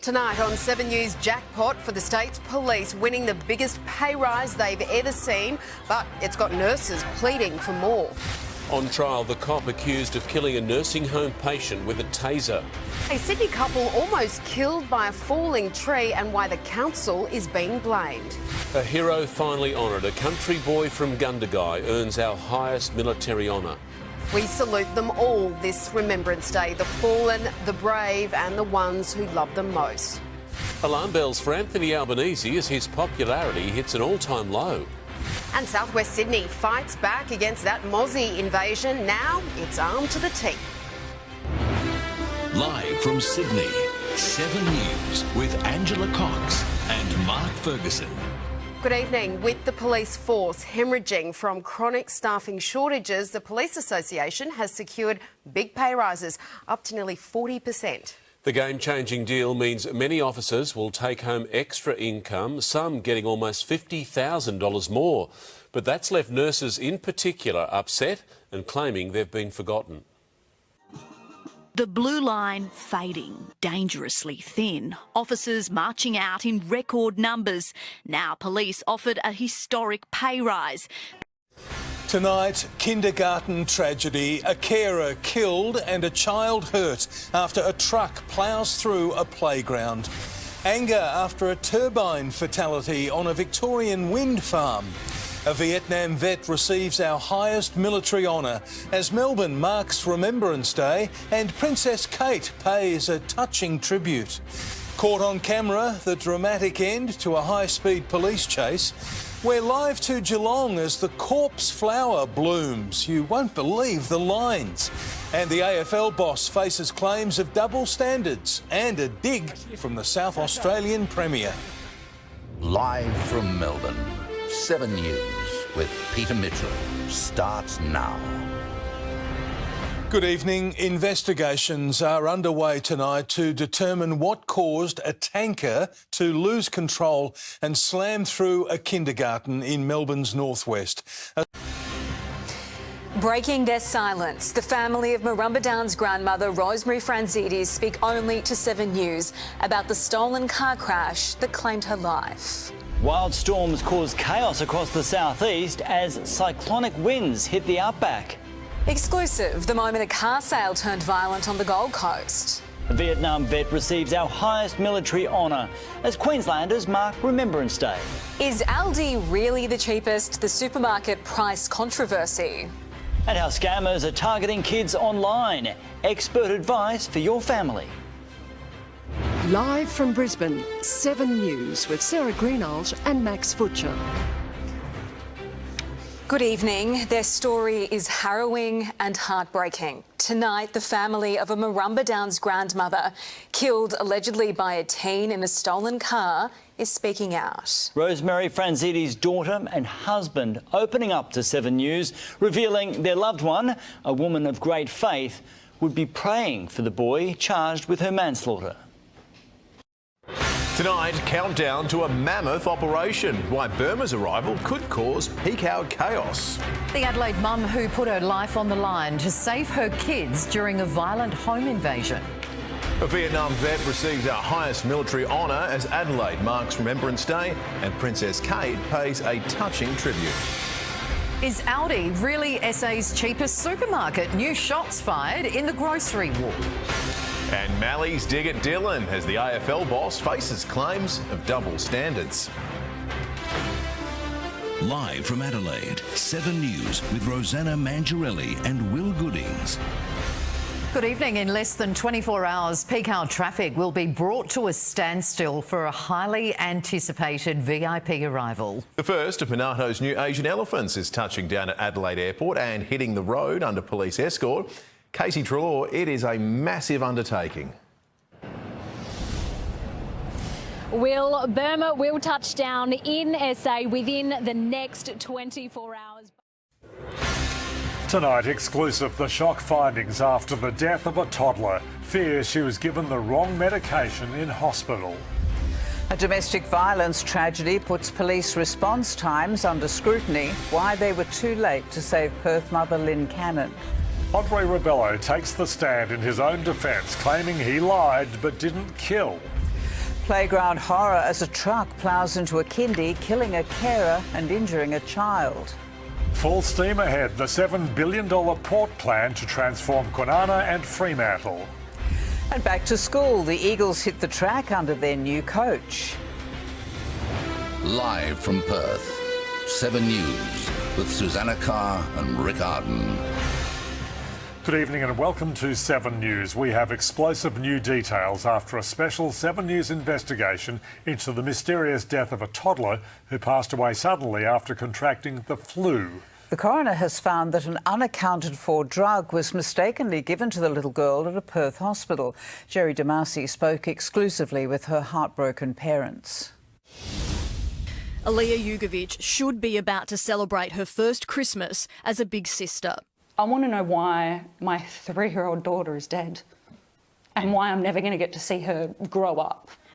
Tonight on 7 News, jackpot for the state's police, winning the biggest pay rise they've ever seen, but it's got nurses pleading for more. On trial, the cop accused of killing a nursing home patient with a taser. A Sydney couple almost killed by a falling tree and why the council is being blamed. A hero finally honoured. A country boy from Gundagai earns our highest military honour. We salute them all this Remembrance Day, the fallen, the brave and the ones who love them most. Alarm bells for Anthony Albanese as his popularity hits an all-time low. And South West Sydney fights back against that Mozzie invasion. Now it's armed to the teeth. Live from Sydney, 7 News with Angela Cox and Mark Ferguson. Good evening. With the police force hemorrhaging from chronic staffing shortages, the Police Association has secured big pay rises, up to nearly 40%. The game-changing deal means many officers will take home extra income, some getting almost $50,000 more. But that's left nurses in particular upset and claiming they've been forgotten. The blue line fading, dangerously thin. Officers marching out in record numbers. Now police offered a historic pay rise. Tonight, kindergarten tragedy. A carer killed and a child hurt after a truck ploughs through a playground. Anger after a turbine fatality on a Victorian wind farm. A Vietnam vet receives our highest military honour as Melbourne marks Remembrance Day and Princess Kate pays a touching tribute. Caught on camera, the dramatic end to a high-speed police chase. We're live to Geelong as the corpse flower blooms. You won't believe the lines. And the AFL boss faces claims of double standards and a dig from the South Australian Premier. Live from Melbourne, 7 News with Peter Mitchell starts now. Good evening. Investigations are underway tonight to determine what caused a tanker to lose control and slam through a kindergarten in Melbourne's northwest. Breaking their silence, the family of Marumba Down's grandmother, Rosemary Franzidis, speak only to 7 News about the stolen car crash that claimed her life. Wild storms caused chaos across the southeast as cyclonic winds hit the outback. Exclusive, the moment a car sale turned violent on the Gold Coast. A Vietnam vet receives our highest military honour as Queenslanders mark Remembrance Day. Is Aldi really the cheapest? The supermarket price controversy. And how scammers are targeting kids online. Expert advice for your family. Live from Brisbane, 7 News with Sarah Greenhalgh and Max Futcher. Good evening. Their story is harrowing and heartbreaking. Tonight, the family of a Marumba Downs grandmother, killed allegedly by a teen in a stolen car, is speaking out. Rosemary Franzidis' daughter and husband opening up to 7 News, revealing their loved one, a woman of great faith, would be praying for the boy charged with her manslaughter. Tonight, countdown to a mammoth operation. Why Burma's arrival could cause peak hour chaos. The Adelaide mum who put her life on the line to save her kids during a violent home invasion. A Vietnam vet receives our highest military honour as Adelaide marks Remembrance Day and Princess Kate pays a touching tribute. Is Aldi really SA's cheapest supermarket? New shots fired in the grocery war. And Mally's dig at Dylan as the AFL boss faces claims of double standards. Live from Adelaide, 7 News with Rosanna Mangiarelli and Will Goodings. Good evening. In less than 24 hours, peak hour traffic will be brought to a standstill for a highly anticipated VIP arrival. The first of Monato's new Asian elephants is touching down at Adelaide Airport and hitting the road under police escort. Casey Trelaw, it is a massive undertaking. Will, Burma will touch down in SA within the next 24 hours. Tonight, exclusive, the shock findings after the death of a toddler. Fears she was given the wrong medication in hospital. A domestic violence tragedy puts police response times under scrutiny. Why they were too late to save Perth mother Lynn Cannon. Andre Rebello takes the stand in his own defence, claiming he lied but didn't kill. Playground horror as a truck ploughs into a kindy, killing a carer and injuring a child. Full steam ahead, the $7 billion port plan to transform Kwinana and Fremantle. And back to school, the Eagles hit the track under their new coach. Live from Perth, 7 News with Susanna Carr and Rick Arden. Good evening and welcome to 7 News. We have explosive new details after a special 7 News investigation into the mysterious death of a toddler who passed away suddenly after contracting the flu. The coroner has found that an unaccounted for drug was mistakenly given to the little girl at a Perth hospital. Jerry Damasi spoke exclusively with her heartbroken parents. Aliyah Jugovic should be about to celebrate her first Christmas as a big sister. I want to know why my 3-year-old daughter is dead and why I'm never going to get to see her grow up.